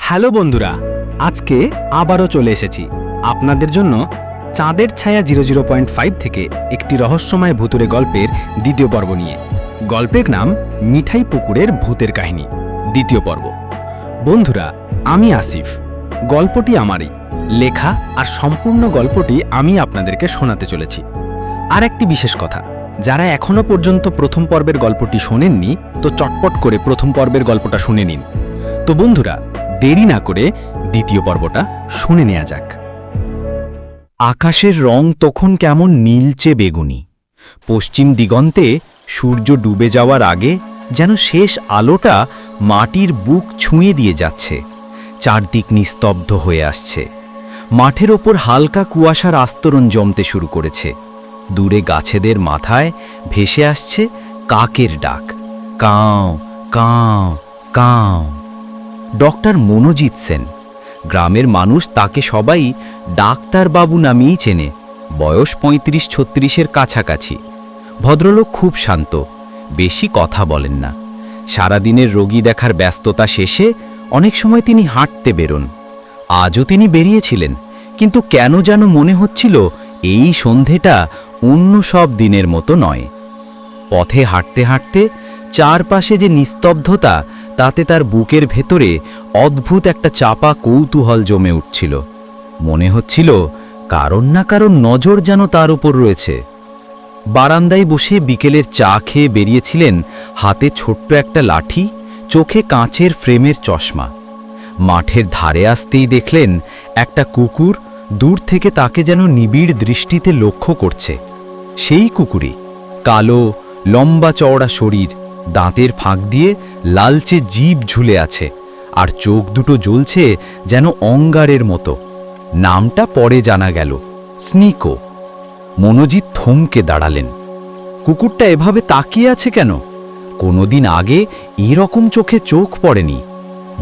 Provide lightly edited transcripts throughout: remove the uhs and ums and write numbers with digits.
Hello বন্ধুরা, আজকে আবারও চলে এসেছি আপনাদের জন্য চাঁদের ছায়া 0.5 থেকে একটি রহস্যময় ভুতুরে গল্পের দ্বিতীয় পর্ব নিয়ে। গল্পের নাম মিঠাই পুকুরের ভূতের কাহিনী, দ্বিতীয় পর্ব। বন্ধুরা, আমি আসিফ। গল্পটি আমারই লেখা আর সম্পূর্ণ গল্পটি আমি আপনাদেরকে শোনাতে চলেছি। আর একটি বিশেষ কথা, যারা এখনো পর্যন্ত প্রথম পর্বের গল্পটি শোনেননি তো চটপট করে প্রথম পর্বের গল্পটা শুনে নিন। তো বন্ধুরা, দেরি না করে দ্বিতীয় পর্বটা শুনে নেওয়া যাক। আকাশের রং তখন কেমন নীলচে বেগুনি। পশ্চিম দিগন্তে সূর্য ডুবে যাওয়ার আগে যেন শেষ আলোটা মাটির বুক ছুঁয়ে দিয়ে যাচ্ছে। চারদিক নিস্তব্ধ হয়ে আসছে। মাঠের ওপর হালকা কুয়াশার আস্তরণ জমতে শুরু করেছে। দূরে গাছেদের মাথায় ভেসে আসছে কাকের ডাক, কাঁও কাঁও কাঁও। ডক্টর মনোজিৎ সেন। গ্রামের মানুষ তাকে সবাই ডাক্তারবাবু নামেই চেনে। বয়স 35-36-এর কাছাকাছি। ভদ্রলোক খুব শান্ত, বেশি কথা বলেন না। সারাদিনের রোগী দেখার ব্যস্ততা শেষে অনেক সময় তিনি হাঁটতে বেরোন। আজও তিনি বেরিয়েছিলেন, কিন্তু কেন যেন মনে হচ্ছিল এই সন্ধেটা অন্য সব দিনের মতো নয়। পথে হাঁটতে হাঁটতে চারপাশে যে নিস্তব্ধতা, তাতে তার বুকের ভেতরে অদ্ভুত একটা চাপা কৌতূহল জমে উঠছিল। মনে হচ্ছিল কারণ না কারণ নজর যেন তার উপর রয়েছে। বারান্দায় বসে বিকেলের চা খেয়ে বেরিয়েছিলেন, হাতে ছোট্ট একটা লাঠি, চোখে কাঁচের ফ্রেমের চশমা। মাঠের ধারে আসতেই দেখলেন একটা কুকুর দূর থেকে তাকে যেন নিবিড় দৃষ্টিতে লক্ষ্য করছে। সেই কুকুরই, কালো লম্বা চওড়া শরীর, দাঁতের ফাঁক দিয়ে লালচে জিভ ঝুলে আছে, আর চোখ দুটো জ্বলছে যেন অঙ্গারের মতো। নামটা পরে জানা গেল, স্নিকো। মনোজিৎ থমকে দাঁড়ালেন। কুকুরটা এভাবে তাকিয়ে আছে কেন? কোনোদিন আগে এরকম চোখে চোখ পড়েনি।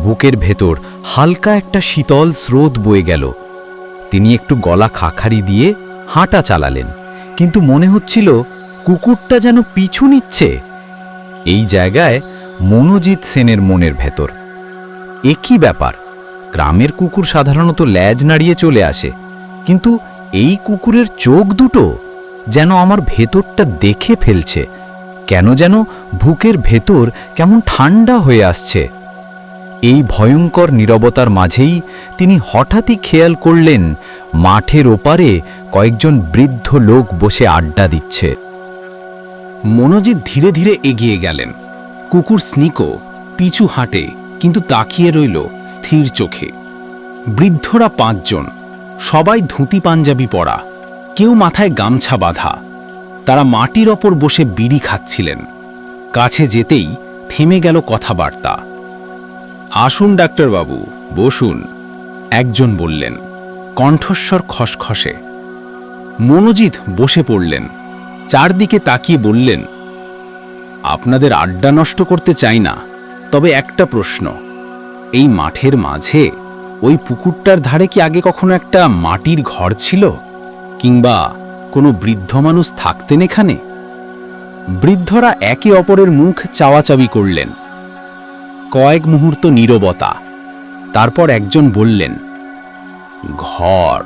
বুকের ভেতর হালকা একটা শীতল স্রোত বয়ে গেল। তিনি একটু গলা খাখারি দিয়ে হাঁটা চালালেন, কিন্তু মনে হচ্ছিল কুকুরটা যেন পিছু নিচ্ছে। এই জায়গায় মনোজিৎ সেনের মনের ভেতর একই ব্যাপার। গ্রামের কুকুর সাধারণত ল্যাজ নাড়িয়ে চলে আসে, কিন্তু এই কুকুরের চোখ দুটো যেন আমার ভেতরটা দেখে ফেলছে। কেন যেন বুকের ভেতর কেমন ঠান্ডা হয়ে আসছে। এই ভয়ঙ্কর নীরবতার মাঝেই তিনি হঠাৎই খেয়াল করলেন মাঠের ওপারে কয়েকজন বৃদ্ধ লোক বসে আড্ডা দিচ্ছে। মনোজিৎ ধীরে ধীরে এগিয়ে গেলেন। কুকুর স্নিকো পিছু হাঁটে, কিন্তু তাকিয়ে রইল স্থির চোখে। বৃদ্ধরা 5 জন, সবাই ধুতি পাঞ্জাবি পরা, কেউ মাথায় গামছা বাঁধা। তারা মাটির ওপর বসে বিড়ি খাচ্ছিলেন। কাছে যেতেই থেমে গেল কথাবার্তা। আসুন ডাক্তারবাবু, বসুন, একজন বললেন, কণ্ঠস্বর খসখসে। মনোজিৎ বসে পড়লেন, চারদিকে তাকিয়ে বললেন, আপনাদের আড্ডা নষ্ট করতে চাই না, তবে একটা প্রশ্ন। এই মাঠের মাঝে ওই পুকুরটার ধারে কি আগে কখনো একটা মাটির ঘর ছিল, কিংবা কোনো বৃদ্ধ মানুষ থাকতেন এখানে? বৃদ্ধরা একে অপরের মুখ চাওয়াচাবি করলেন। কয়েক মুহূর্ত নীরবতা। তারপর একজন বললেন, ঘর?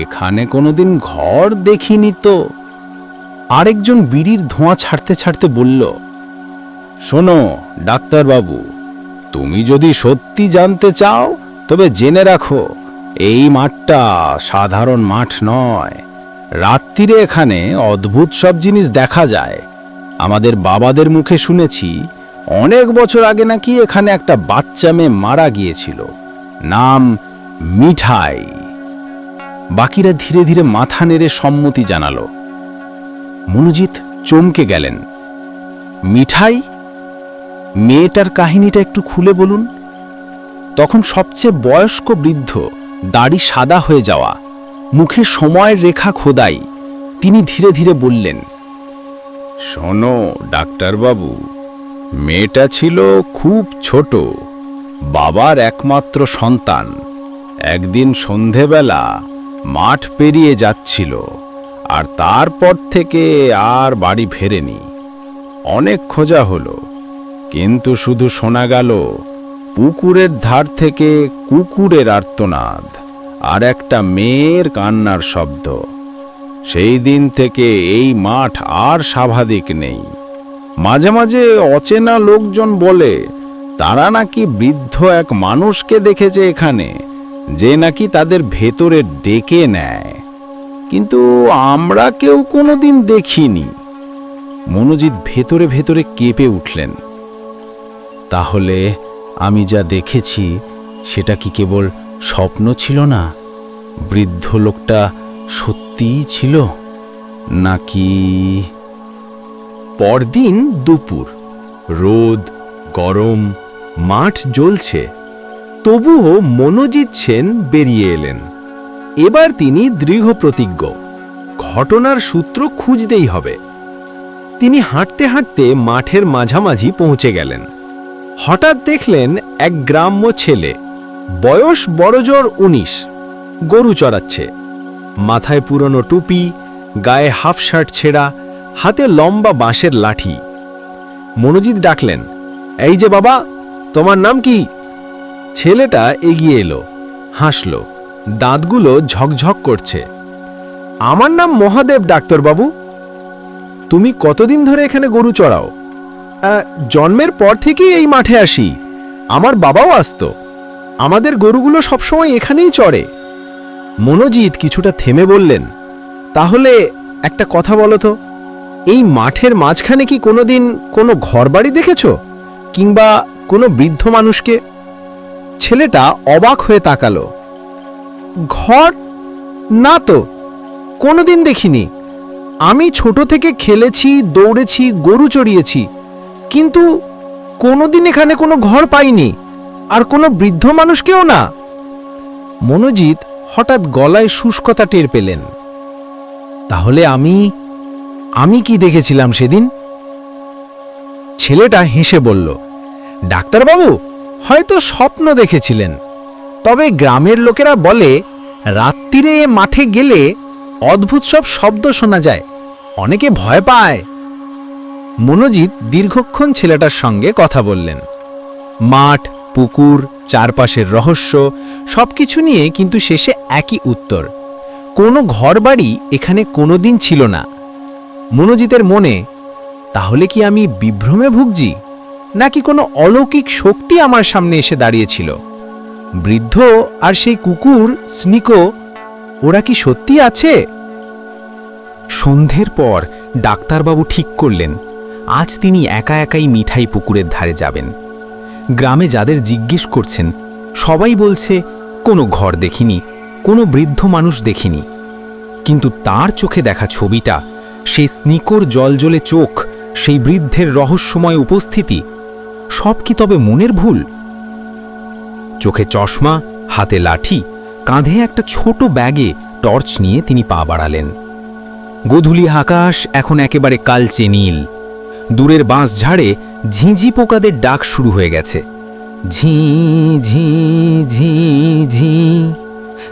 এখানে কোনোদিন ঘর দেখিনি তো। আরেকজন বিড়ির ধোঁয়া ছাড়তে ছাড়তে বলল, শোনো ডাক্তারবাবু, তুমি যদি সত্যি জানতে চাও তবে জেনে রাখো, এই মাঠটা সাধারণ মাঠ নয়। রাত্রিরে এখানে অদ্ভুত সব জিনিস দেখা যায়। আমাদের বাবাদের মুখে শুনেছি অনেক বছর আগে নাকি এখানে একটা বাচ্চা মেয়ে মারা গিয়েছিল, নাম মিঠাই। বাকিরা ধীরে ধীরে মাথা নেড়ে সম্মতি জানালো। মনোজিৎ চমকে গেলেন। মিঠাই? মেয়েটার কাহিনীটা একটু খুলে বলুন। তখন সবচেয়ে বয়স্ক বৃদ্ধ, দাড়ি সাদা হয়ে যাওয়া, মুখে সময়ের রেখা খোদাই, তিনি ধীরে ধীরে বললেন, শোনো ডাক্তারবাবু, মেয়েটা ছিল খুব ছোট, বাবার একমাত্র সন্তান। একদিন সন্ধেবেলা মাঠ পেরিয়ে যাচ্ছিল, আর তারপর থেকে আর বাড়ি ফেরেনি। অনেক খোঁজা হলো, কিন্তু শুধু শোনা গেল পুকুরের ধার থেকে কুকুরের আর্তনাদ আর একটা মেয়ের কান্নার শব্দ। সেই দিন থেকে এই মাঠ আর স্বাভাবিক নেই। মাঝে মাঝে অচেনা লোকজন বলে তারা নাকি বৃদ্ধ এক মানুষকে দেখেছে এখানে, যে নাকি তাদের ভেতরে ডেকে নেয়, কিন্তু আমরা কেউ কোনোদিন দেখিনি। মনোজিৎ ভেতরে ভেতরে কেঁপে উঠলেন। তাহলে আমি যা দেখেছি সেটা কি কেবল স্বপ্ন ছিল না? বৃদ্ধ লোকটা সত্যিই ছিল নাকি? পরদিন দুপুর, রোদ গরম, মাঠ জ্বলছে, তবুও মনোজিৎ সেন বেরিয়ে এলেন। এবার তিনি দৃঢ় প্রতিজ্ঞ, ঘটনার সূত্র খুঁজতেই হবে। তিনি হাঁটতে হাঁটতে মাঠের মাঝামাঝি পৌঁছে গেলেন। হঠাৎ দেখলেন এক গ্রাম্য ছেলে, বয়স বড়জোর 19, গরু চড়াচ্ছে। মাথায় পুরনো টুপি, গায়ে হাফ শার্ট ছেঁড়া, হাতে লম্বা বাঁশের লাঠি। মনোজিৎ ডাকলেন, এই যে বাবা, তোমার নাম কি? ছেলেটা এগিয়ে এলো, হাসল, দাঁতগুলো ঝকঝক করছে। আমার নাম মহাদেব ডাক্তারবাবু। তুমি কতদিন ধরে এখানে গরু চড়াও? জন্মের পর থেকেই এই মাঠে আসি। আমার বাবাও আসতো। আমাদের গরুগুলো সবসময় এখানেই চড়ে। মনোজিৎ কিছুটা থেমে বললেন, তাহলে একটা কথা বলো তো, এই মাঠের মাঝখানে কি কোনোদিন কোনো ঘরবাড়ি দেখেছ, কিংবা কোনো বৃদ্ধ মানুষকে? ছেলেটা অবাক হয়ে তাকালো। ঘর? না তো, কোনোদিন দেখিনি। আমি ছোট থেকে খেলেছি, দৌড়েছি, গরু চড়িয়েছি, কিন্তু কোনোদিন এখানে কোনো ঘর পাইনি, আর কোনো বৃদ্ধ মানুষকেও না। মনোজিৎ হঠাৎ গলায় শুষ্কতা টের পেলেন। তাহলে আমি কি দেখেছিলাম সেদিন? ছেলেটা হেসে বলল, ডাক্তারবাবু হয়তো স্বপ্ন দেখেছিলেন, তবে গ্রামের লোকেরা বলে রাত্রিরে মাঠে গেলে অদ্ভুত সব শব্দ শোনা যায়, অনেকে ভয় পায়। মনোজিৎ দীর্ঘক্ষণ ছেলেটার সঙ্গে কথা বললেন। মাঠ, পুকুর, চারপাশের রহস্য সবকিছু নিয়ে কিন্তু শেষে একই উত্তর, কোনো ঘরবাড়ি এখানে কোনোদিন ছিল না। মনোজিতের মনে, তাহলে কি আমি বিভ্রমে ভুগছি, নাকি কোনো অলৌকিক শক্তি আমার সামনে এসে দাঁড়িয়েছিল? বৃদ্ধ আর সেই কুকুর স্নিকো, ওরা কি সত্যি আছে? সন্ধ্যের পর ডাক্তারবাবু ঠিক করলেন আজ তিনি একা একাই মিঠাই পুকুরের ধারে যাবেন। গ্রামে যাদের জিজ্ঞেস করছেন সবাই বলছে কোনো ঘর দেখিনি, কোনো বৃদ্ধ মানুষ দেখিনি, কিন্তু তার চোখে দেখা ছবিটা, সেই স্নিকোর জলজলে চোখ, সেই বৃদ্ধের রহস্যময় উপস্থিতি, সব কি তবে মনের ভুল? চোখে চশমা, হাতে লাঠি, কাঁধে একটা ছোট ব্যাগে টর্চ নিয়ে তিনি পা বাড়ালেন। গোধূলি আকাশ এখন একেবারে কালচে নীল। দূরের বাঁশঝাড়ে ঝিঁঝি পোকাদের ডাক শুরু হয়ে গেছে। ঝি ঝি ঝি ঝি,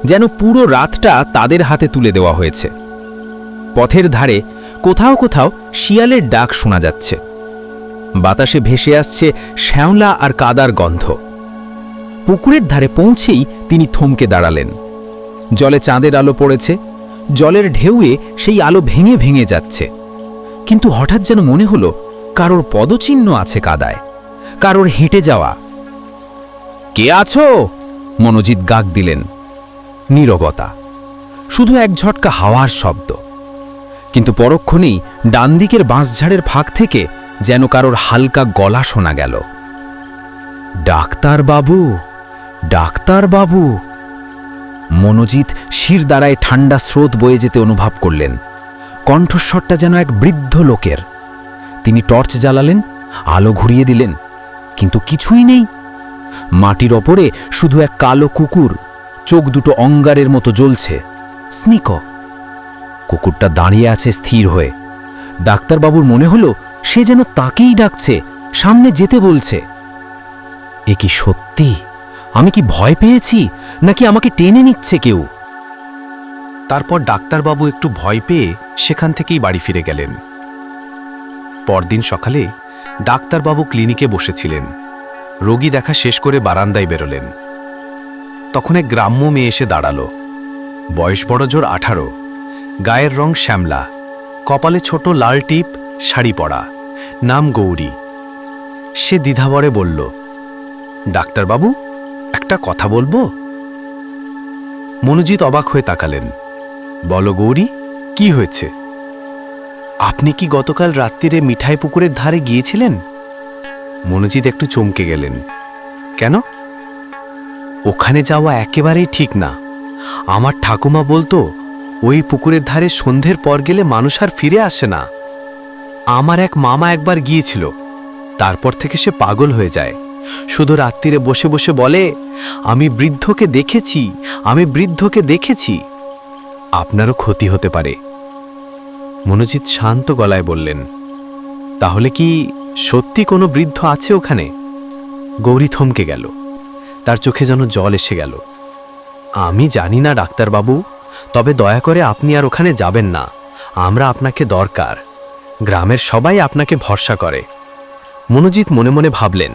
যেন পুরো রাতটা তাদের হাতে তুলে দেওয়া হয়েছে। পথের ধারে কোথাও কোথাও শিয়ালের ডাক শোনা যাচ্ছে। বাতাসে ভেসে আসছে শ্যাওলা আর কাদার গন্ধ। পুকুরের ধারে পৌঁছেই তিনি থমকে দাঁড়ালেন। জলে চাঁদের আলো পড়েছে, জলের ঢেউয়ে সেই আলো ভেঙে ভেঙে যাচ্ছে। কিন্তু হঠাৎ যেন মনে হলো কারোর পদচিহ্ন আছে কাদায়, কারোর হেঁটে যাওয়া। কে আছো? মনোজিৎ গাক দিলেন। নীরবতা, শুধু এক ঝটকা হাওয়ার শব্দ। কিন্তু পরক্ষণেই ডান দিকের বাঁশঝাড়ের ফাঁক থেকে যেন কারোর হালকা গলা শোনা গেল, ডাক্তারবাবু, ডাক্তারবাবু। মনোজিৎ শির দ্বারায় ঠান্ডা স্রোত বয়ে যেতে অনুভব করলেন। কণ্ঠস্বরটা যেন এক বৃদ্ধ লোকের। তিনি টর্চ জ্বালালেন, আলো ঘুরিয়ে দিলেন, কিন্তু কিছুই নেই। মাটির ওপরে শুধু এক কালো কুকুর, চোখ দুটো অঙ্গারের মতো জ্বলছে। স্নিকো। কুকুরটা দাঁড়িয়ে আছে স্থির হয়ে। ডাক্তারবাবুর মনে হলো সে যেন তাকেই ডাকছে, সামনে যেতে বলছে। এ কি সত্যি? আমি কি ভয় পেয়েছি, নাকি আমাকে টেনে নিচ্ছে কেউ? তারপর ডাক্তারবাবু একটু ভয় পেয়ে সেখান থেকেই বাড়ি ফিরে গেলেন। পরদিন সকালে ডাক্তারবাবু ক্লিনিকে বসেছিলেন। রোগী দেখা শেষ করে বারান্দায় বেরোলেন। তখন এক গ্রাম্য মেয়ে এসে দাঁড়ালো। বয়স বড় জোর 18, গায়ের রং শ্যামলা, কপালে ছোট লাল টিপ, শাড়ি পরা, নাম গৌরী। সে দ্বিধাভরে বলল, ডাক্তারবাবু, একটা কথা বলবো? মনোজিৎ অবাক হয়ে তাকালেন। বলো গৌরী, কি হয়েছে? আপনি কি গতকাল রাত্রিরে মিঠাই পুকুরের ধারে গিয়েছিলেন? মনোজিৎ একটু চমকে গেলেন। কেন? ওখানে যাওয়া একেবারেই ঠিক না। আমার ঠাকুমা বলতো ওই পুকুরের ধারে সন্ধ্যের পর গেলে মানুষ আর ফিরে আসে না। আমার এক মামা একবার গিয়েছিল, তারপর থেকে সে পাগল হয়ে যায়। শুধু রাত্রিরে বসে বসে বলে, আমি বৃদ্ধকে দেখেছি, আমি বৃদ্ধকে দেখেছি। আপনারও ক্ষতি হতে পারে। মনোজিৎ শান্ত গলায় বললেন, তাহলে কি সত্যি কোনো বৃদ্ধ আছে ওখানে? গৌরী থমকে গেল, তার চোখে যেন জল এসে গেল। আমি জানি না ডাক্তারবাবু, তবে দয়া করে আপনি আর ওখানে যাবেন না। আমরা আপনাকে দরকার। গ্রামের সবাই আপনাকে ভরসা করে। মনোজিৎ মনে মনে ভাবলেন,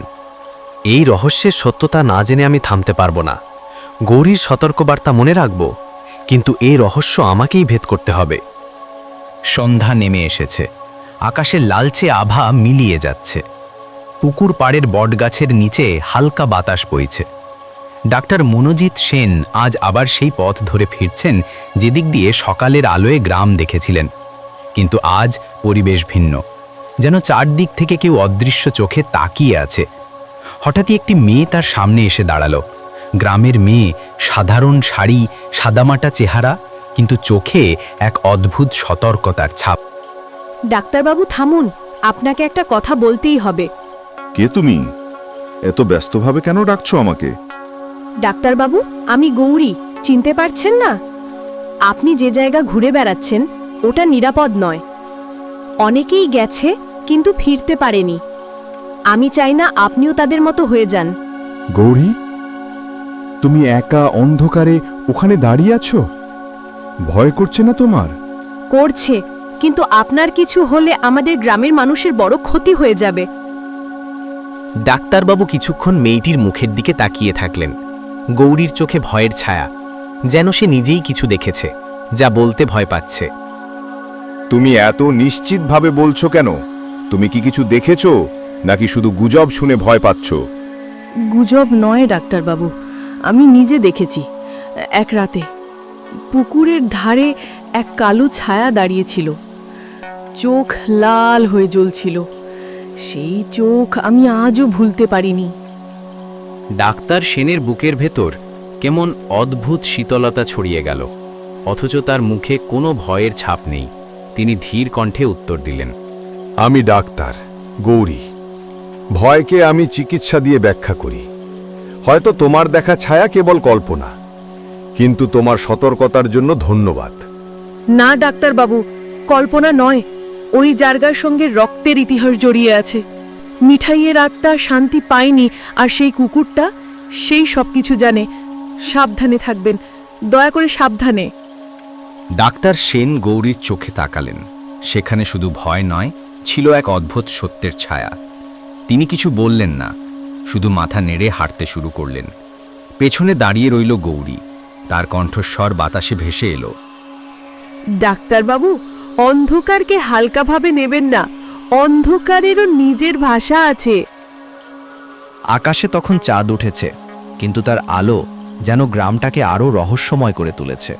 এই রহস্যের সত্যতা না জেনে আমি থামতে পারবো না। গৌরীর সতর্কবার্তা মনে রাখব, কিন্তু এই রহস্য আমাকেই ভেদ করতে হবে। সন্ধ্যা নেমে এসেছে, আকাশে লালচে আভা মিলিয়ে যাচ্ছে। পুকুর পাড়ের বটগাছের নিচে হালকা বাতাস বইছে। ডাক্তার মনোজিৎ সেন আজ আবার সেই পথ ধরে ফিরছেন যেদিক দিয়ে সকালের আলোয় গ্রাম দেখেছিলেন। কিন্তু আজ পরিবেশ ভিন্ন, যেন চারদিক থেকে কেউ অদৃশ্য চোখে তাকিয়ে আছে। হঠাৎই একটি মেয়ে তার সামনে এসে দাঁড়ালো। গ্রামের মেয়ে, সাধারণ শাড়ি, সাদামাটা চেহারা, কিন্তু চোখে এক অদ্ভুত সতর্কতার ছাপ। ডাক্তারবাবু থামুন, আপনাকে একটা কথা বলতেই হবে। কে তুমি? এত ব্যস্তভাবে কেন ডাকছো আমাকে? ডাক্তারবাবু, আমি গৌরী, চিনতে পারছেন না? আপনি যে জায়গা ঘুরে বেড়াচ্ছেন ওটা নিরাপদ নয়। অনেকেই গেছে কিন্তু ফিরতে পারেনি। আমি চাই না আপনিও তাদের মতো হয়ে যান। গৌরী, তুমি একা অন্ধকারে ওখানে দাঁড়িয়ে আছো? ভয় করছে না তোমার? করছে, কিন্তু আপনার কিছু হলে আমাদের গ্রামের মানুষের বড় ক্ষতি হয়ে যাবে। ডাক্তারবাবু কিছুক্ষণ মেয়েটির মুখের দিকে তাকিয়ে থাকলেন। গৌরীর চোখে ভয়ের ছায়া, যেন সে নিজেই কিছু দেখেছে, যা বলতে ভয় পাচ্ছে। তুমি এত নিশ্চিতভাবে বলছো কেন? তুমি কি কিছু দেখেছো, নাকি শুধু গুজব শুনে ভয় পাচ্ছ? গুজব নয় ডাক্তারবাবু, আমি নিজে দেখেছি। এক রাতে পুকুরের ধারে এক কালো ছায়া দাঁড়িয়েছিল, চোখ লাল হয়ে জ্বলছিল। সেই চোখ আমি আজও ভুলতে পারিনি। ডাক্তার সেনের বুকের ভেতর কেমন অদ্ভুত শীতলতা ছড়িয়ে গেল, অথচ তার মুখে কোনো ভয়ের ছাপ নেই। তিনি ধীর কণ্ঠে উত্তর দিলেন, আমি ডাক্তার গৌরী। ভয়কে আমি চিকিৎসা দিয়ে ব্যাখ্যা করি। হয়তো তোমার দেখা ছায়া কেবল কল্পনা, কিন্তু তোমার সতর্কতার জন্য ধন্যবাদ। না ডাক্তারবাবু, কল্পনা নয়। ওই জায়গার সঙ্গে রক্তের ইতিহাস জড়িয়ে আছে। মিঠাইয়ের আত্মা শান্তি পায়নি, আর সেই কুকুরটা সেই সব কিছু জানে। সাবধানে থাকবেন, দয়া করে সাবধানে। ডাক্তার সেন গৌরীর চোখে তাকালেন। সেখানে শুধু ভয় নয়, ছিল এক অদ্ভুত সত্যের ছায়া। তিনি কিছু বললেন না, শুধু মাথা নেড়ে হাঁটতে শুরু করলেন। পেছনে দাঁড়িয়ে রইল গৌরী, তার কণ্ঠস্বর বাতাসে ভেসে এলো, ডাক্তারবাবু, অন্ধকারকে হালকাভাবে নেবেন না। অন্ধকারেরও নিজের ভাষা আছে। আকাশে তখন চাঁদ উঠেছে, কিন্তু তার আলো যেন গ্রামটাকে আরও রহস্যময় করে তুলেছে।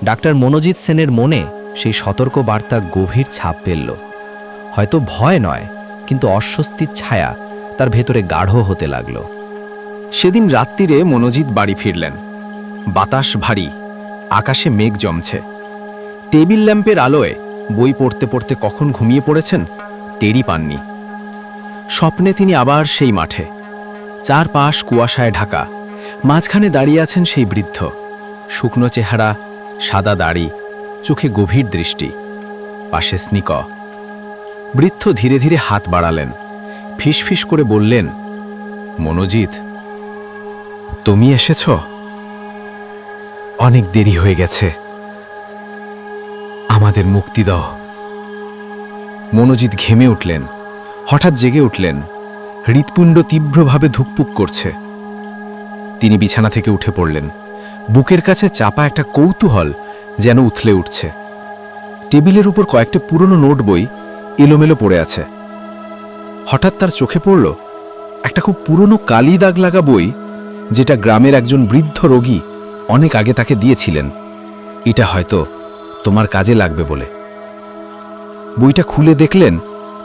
ডাক্তার মনোজিৎ সেনের মনে সেই সতর্ক বার্তা গভীর ছাপ ফেলল। হয়তো ভয় নয়, কিন্তু অস্বস্তির ছায়া তার ভেতরে গাঢ় হতে লাগল। সেদিন রাত্রিরে মনোজিৎ বাড়ি ফিরলেন। বাতাস ভারী, আকাশে মেঘ জমছে। টেবিল ল্যাম্পের আলোয় বই পড়তে পড়তে কখন ঘুমিয়ে পড়েছেন টেরই পাননি। স্বপ্নে তিনি আবার সেই মাঠে, চারপাশ কুয়াশায় ঢাকা। মাঝখানে দাঁড়িয়ে আছেন সেই বৃদ্ধ, শুকনো চেহারা, সাদা দাড়ি, চোখে গভীর দৃষ্টি, পাশে স্নিক। বৃদ্ধ ধীরে ধীরে হাত বাড়ালেন, ফিসফিস করে বললেন, মনোজিৎ, তুমি এসেছ? অনেক দেরি হয়ে গেছে, আমাদের মুক্তি দাও। মনোজিৎ ঘেমে উঠলেন, হঠাৎ জেগে উঠলেন। হৃৎপিণ্ড তীব্রভাবে ধুকপুক করছে। তিনি বিছানা থেকে উঠে পড়লেন। বুকের কাছে চাপা একটা কৌতূহল যেন উথলে উঠছে। টেবিলের উপর কয়েকটা পুরনো নোট বই এলোমেলো পড়ে আছে। হঠাৎ তার চোখে পড়ল একটা খুব পুরনো কালি দাগ লাগা বই, যেটা গ্রামের একজন বৃদ্ধ রোগী অনেক আগে তাকে দিয়েছিলেন। এটা হয়তো তোমার কাজে লাগবে বলে। বইটা খুলে দেখলেন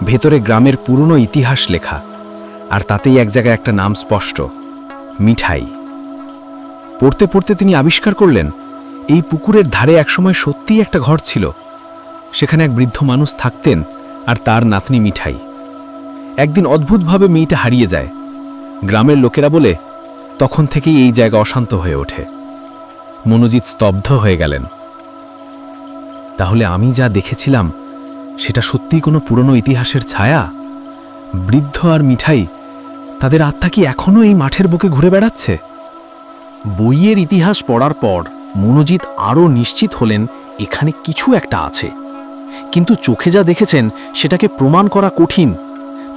ভেতরে গ্রামের পুরনো ইতিহাস লেখা, আর তাতেই এক জায়গায় একটা নাম স্পষ্ট, মিঠাই। পড়তে পড়তে তিনি আবিষ্কার করলেন এই পুকুরের ধারে একসময় সত্যিই একটা ঘর ছিল। সেখানে এক বৃদ্ধ মানুষ থাকতেন আর তার নাতনি মিঠাই। একদিন অদ্ভুতভাবে মেয়েটা হারিয়ে যায়। গ্রামের লোকেরা বলে তখন থেকেই এই জায়গা অশান্ত হয়ে ওঠে। মনোজিৎ স্তব্ধ হয়ে গেলেন। তাহলে আমি যা দেখেছিলাম সেটা সত্যিই কোনো পুরনো ইতিহাসের ছায়া? বৃদ্ধ আর মিঠাই, তাদের আত্মা কি এখনো এই মাঠের বুকে ঘুরে বেড়াচ্ছে? বইয়ের ইতিহাস পড়ার পর মনোজিৎ আরও নিশ্চিত হলেন এখানে কিছু একটা আছে, কিন্তু চোখে যা দেখেছেন সেটাকে প্রমাণ করা কঠিন।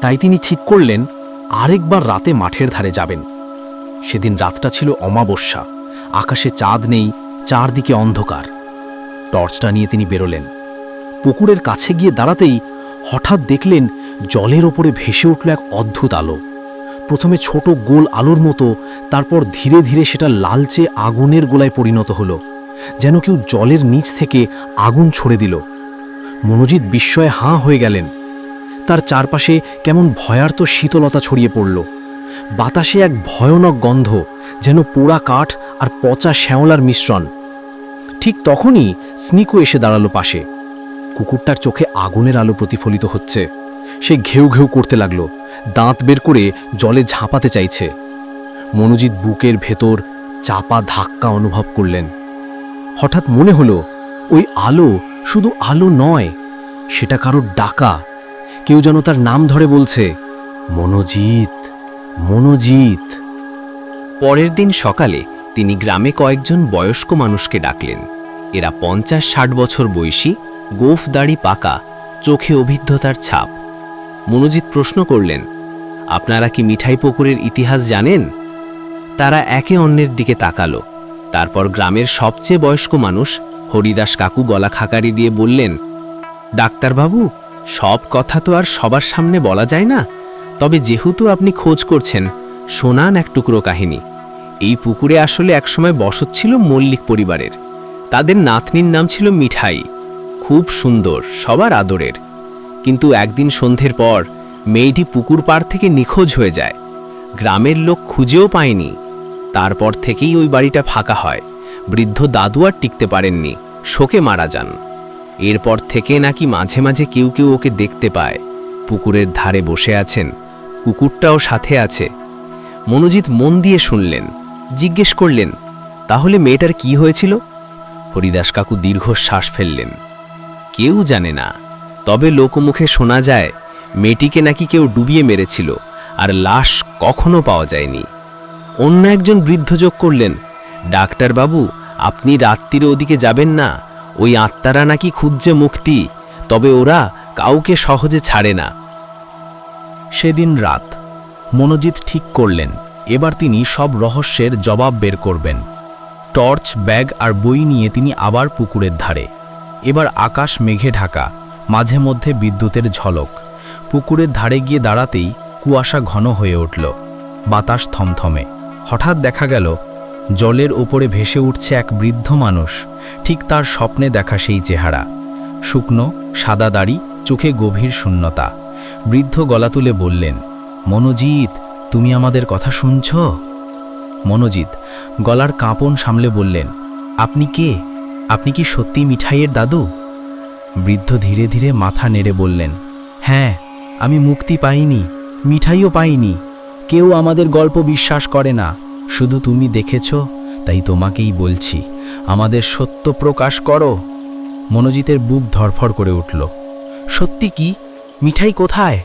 তাই তিনি ঠিক করলেন আরেকবার রাতে মাঠের ধারে যাবেন। সেদিন রাতটা ছিল অমাবস্যা, আকাশে চাঁদ নেই, চারদিকে অন্ধকার। টর্চটা নিয়ে তিনি বেরোলেন। পুকুরের কাছে গিয়ে দাঁড়াতেই হঠাৎ দেখলেন জলের ওপরে ভেসে উঠল এক অদ্ভুত আলো। প্রথমে ছোট গোল আলোর মতো, তারপর ধীরে ধীরে সেটা লালচে আগুনের গোলায় পরিণত হলো, যেন কেউ জলের নিচ থেকে আগুন ছড়ে দিল। মনোজিৎ বিস্ময়ে হাঁ হয়ে গেলেন। তার চারপাশে কেমন ভয়ার্ত শীতলতা ছড়িয়ে পড়ল। বাতাসে এক ভয়ানক গন্ধ, যেন পোড়া কাঠ আর পচা শ্যাওলার মিশ্রণ। ঠিক তখনই স্নিকো এসে দাঁড়ালো পাশে। কুকুরটার চোখে আগুনের আলো প্রতিফলিত হচ্ছে। সে ঘেউ ঘেউ করতে লাগলো, দাঁত বের করে জলে ঝাঁপাতে চাইছে। মনোজিৎ বুকের ভেতর চাপা ধাক্কা অনুভব করলেন। হঠাৎ মনে হলো ওই আলো শুধু আলো নয়, সেটা কারোর ডাকা। কেউ যেন তার নাম ধরে বলছে, মনোজিৎ, মনোজিৎ। পরের দিন সকালে তিনি গ্রামে কয়েকজন বয়স্ক মানুষকে ডাকলেন। এরা 50-60 বছর বয়সী, গোঁফ দাড়ি পাকা, চোখে অভিজ্ঞতার ছাপ। মনোজিৎ প্রশ্ন করলেন, আপনারা কি মিঠাই পুকুরের ইতিহাস জানেন? তারা একে অন্যের দিকে তাকালো। তারপর গ্রামের সবচেয়ে বয়স্ক মানুষ হরিদাস কাকু গলা খাকারি দিয়ে বললেন, ডাক্তারবাবু, সব কথা তো আর সবার সামনে বলা যায় না, তবে যেহেতু আপনি খোঁজ করছেন, শোনান এক টুকরো কাহিনী। এই পুকুরে আসলে একসময় বসত ছিল মল্লিক পরিবারের। তাদের নাতনির নাম ছিল মিঠাই, খুব সুন্দর, সবার আদরের। কিন্তু একদিন সন্ধ্যের পর মেয়েটি পুকুর পাড় থেকে নিখোঁজ হয়ে যায়। গ্রামের লোক খুঁজেও পায়নি। তারপর থেকেই ওই বাড়িটা ফাঁকা হয়। বৃদ্ধ দাদু আর টিকতে পারেননি, শোকে মারা যান। এরপর থেকে নাকি মাঝে মাঝে কেউ কেউ ওকে দেখতে পায়। পুকুরের ধারে বসে আছেন, কুকুরটাও সাথে আছে। মনোজিৎ মন দিয়ে শুনলেন, জিজ্ঞেস করলেন, তাহলে মেয়েটার কি হয়েছিল? হরিদাস কাকু দীর্ঘশ্বাস ফেললেন, কেউ জানে না, তবে লোকমুখে শোনা যায় মেয়েটিকে নাকি কেউ ডুবিয়ে মেরেছিল, আর লাশ কখনো পাওয়া যায়নি। অন্য একজন বৃদ্ধ যোগ করলেন, ডাক্তারবাবু, আপনি রাত্রিরে ওদিকে যাবেন না। ওই আত্মারা নাকি খুঁজছে মুক্তি, তবে ওরা কাউকে সহজে ছাড়ে না। সেদিন রাত মনোজিৎ ঠিক করলেন এবার তিনি সব রহস্যের জবাব বের করবেন। টর্চ, ব্যাগ আর বই নিয়ে তিনি আবার পুকুরের ধারে। এবার আকাশ মেঘে ঢাকা, মাঝে মধ্যে বিদ্যুতের ঝলক। পুকুরের ধারে গিয়ে দাঁড়াতেই কুয়াশা ঘন হয়ে উঠল, বাতাস থমথমে। হঠাৎ দেখা গেল জলের ওপরে ভেসে উঠছে এক বৃদ্ধ মানুষ, ঠিক তার স্বপ্নে দেখা সেই চেহারা। শুকনো সাদা দাড়ি, চোখে গভীর শূন্যতা। বৃদ্ধ গলা তুলে বললেন, মনোজিৎ, তুমি আমাদের কথা শুনছ? মনোজিৎ গলার কাঁপন সামলে বললেন, আপনি কে? আপনি কি সত্যি মিঠাইয়ের দাদু? বৃদ্ধ ধীরে ধীরে মাথা নেড়ে বললেন, হ্যাঁ, আমি মুক্তি পাইনি, মিঠাইও পাইনি। কেউ আমাদের গল্প বিশ্বাস করে না, শুধু তুমি দেখেছ, তাই তোমাকেই বলছি, আমাদের সত্য প্রকাশ করো। মনোজিতের বুক ধরফর করে উঠল। সত্যি কি? মিঠাই কোথায়?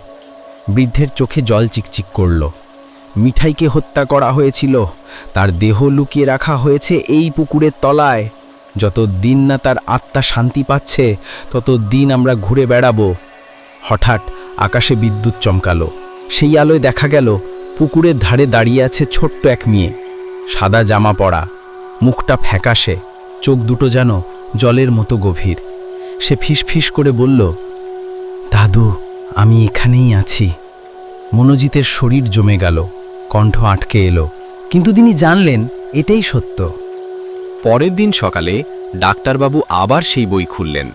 বৃদ্ধের চোখে জল চিকচিক করল। মিঠাইকে হত্যা করা হয়েছিল, তার দেহ লুকিয়ে রাখা হয়েছে এই পুকুরের তলায়। যত দিন না তার আত্মা শান্তি পাচ্ছে, তত দিন আমরা ঘুরে বেড়াবো। হঠাৎ আকাশে বিদ্যুৎ চমকালো, সেই আলোয় দেখা গেল পুকুরের ধারে দাঁড়িয়ে আছে ছোট্ট এক মেয়ে, সাদা জামা পরা, মুখটা ফ্যাকাশে, চোখ দুটো যেন জলের মতো গভীর। সে ফিসফিস করে বলল, দাদু, আমি এখানেই আছি। মনোজিতের শরীর জমে গেল, কণ্ঠ আটকে এলো, কিন্তু তিনি জানলেন এটাই সত্য। পরের দিন সকালে ডাক্তারবাবু আবার সেই বই খুললেন।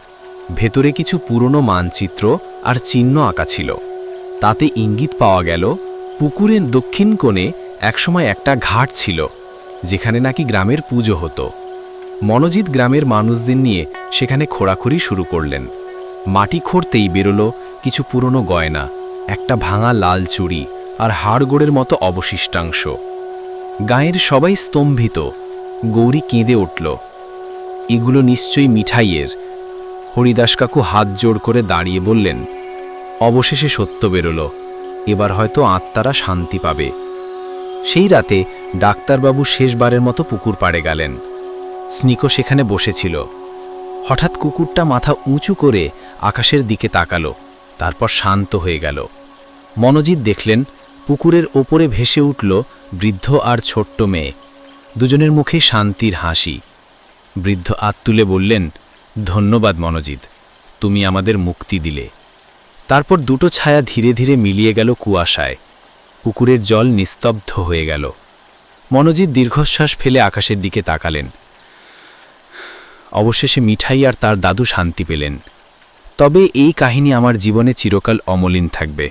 ভেতরে কিছু পুরনো মানচিত্র আর চিহ্ন আঁকা ছিল। তাতে ইঙ্গিত পাওয়া গেল পুকুরের দক্ষিণ কোণে একসময় একটা ঘাট ছিল, যেখানে নাকি গ্রামের পুজো হতো। মনোজিৎ গ্রামের মানুষদের নিয়ে সেখানে খোঁড়াখুড়ি শুরু করলেন। মাটি খুঁড়তেই বেরোলো কিছু পুরনো গয়না, একটা ভাঙা লাল চুড়ি আর হাড়গোড়ের মতো অবশিষ্টাংশ। গাঁয়ের সবাই স্তম্ভিত। গৌরী কেঁদে উঠল, এগুলো নিশ্চয়ই মিঠাইয়ের। হরিদাস কাকু হাত জোড় করে দাঁড়িয়ে বললেন, অবশেষে সত্য বেরোল, এবার হয়তো আত্মারা শান্তি পাবে। সেই রাতে ডাক্তারবাবু শেষবারের মতো পুকুর পাড়ে গেলেন। স্নিকো সেখানে বসেছিল। হঠাৎ কুকুরটা মাথা উঁচু করে আকাশের দিকে তাকালো, তারপর শান্ত হয়ে গেল। মনোজিৎ দেখলেন পুকুরের ওপরে ভেসে উঠল বৃদ্ধ আর ছোট্ট মেয়ে, দুজনের মুখে শান্তির হাসি। বৃদ্ধ হাত তুলে বললেন, ধন্যবাদ মনোজিৎ, তুমি আমাদের মুক্তি দিলে। তারপর দুটো ছায়া ধীরে ধীরে মিলিয়ে গেল কুয়াশায়। পুকুরের জল নিস্তব্ধ হয়ে গেল। মনোজিৎ দীর্ঘশ্বাস ফেলে আকাশের দিকে তাকালেন। অবশেষে মিঠাই আর তার দাদু শান্তি পেলেন। তবে এই কাহিনী আমার জীবনে চিরকাল অমলিন থাকবে।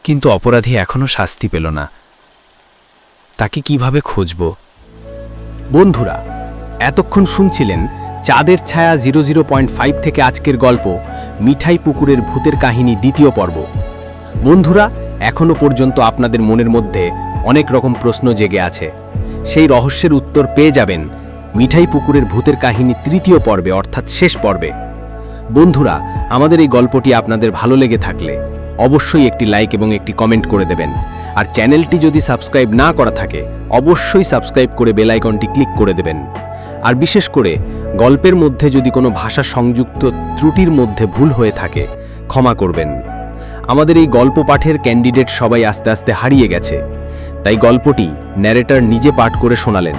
কিন্তু অপরাধী এখনও শাস্তি পেল না। তাকে কিভাবে খুঁজব? বন্ধুরা, এতক্ষণ শুনছিলেন চাঁদের ছায়া 00.5 থেকে আজকের গল্প মিঠাই পুকুরের ভূতের কাহিনী দ্বিতীয় পর্ব। বন্ধুরা, এখনো পর্যন্ত আপনাদের মনের মধ্যে অনেক রকম প্রশ্ন জেগে আছে। সেই রহস্যের উত্তর পেয়ে যাবেন মিঠাই পুকুরের ভূতের কাহিনী তৃতীয় পর্বে, অর্থাৎ শেষ পর্বে। বন্ধুরা, আমাদের এই গল্পটি আপনাদের ভালো লেগে থাকলে অবশ্যই একটি লাইক এবং একটি কমেন্ট করে দেবেন। আর চ্যানেলটি যদি সাবস্ক্রাইব না করা থাকে অবশ্যই সাবস্ক্রাইব করে বেল আইকনটি ক্লিক করে দেবেন। আর বিশেষ করে গল্পের মধ্যে যদি কোনো ভাষা সংযুক্ত ত্রুটির মধ্যে ভুল হয়ে থাকে ক্ষমা করবেন। আমাদের এই গল্প পাঠের ক্যান্ডিডেট সবাই আস্তে আস্তে হারিয়ে গেছে, তাই গল্পটি ন্যারেটর নিজে পাঠ করে শোনালেন।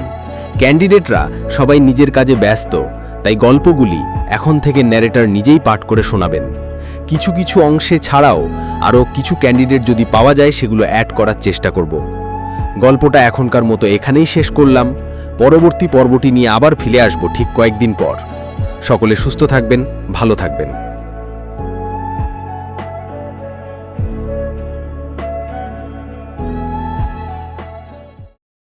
ক্যান্ডিডেটরা সবাই নিজের কাজে ব্যস্ত, তাই গল্পগুলি এখন থেকে ন্যারেটর নিজেই পাঠ করে শোনাবেন। কিছু কিছু অংশে ছাড়াও আরও কিছু ক্যান্ডিডেট যদি পাওয়া যায় সেগুলো অ্যাড করার চেষ্টা করব। গল্পটা এখনকার মতো এখানেই শেষ করলাম। পরবর্তী পর্বটি নিয়ে আবার ফিরে আসব ঠিক কয়েকদিন পর। সকলে সুস্থ থাকবেন, ভালো থাকবেন।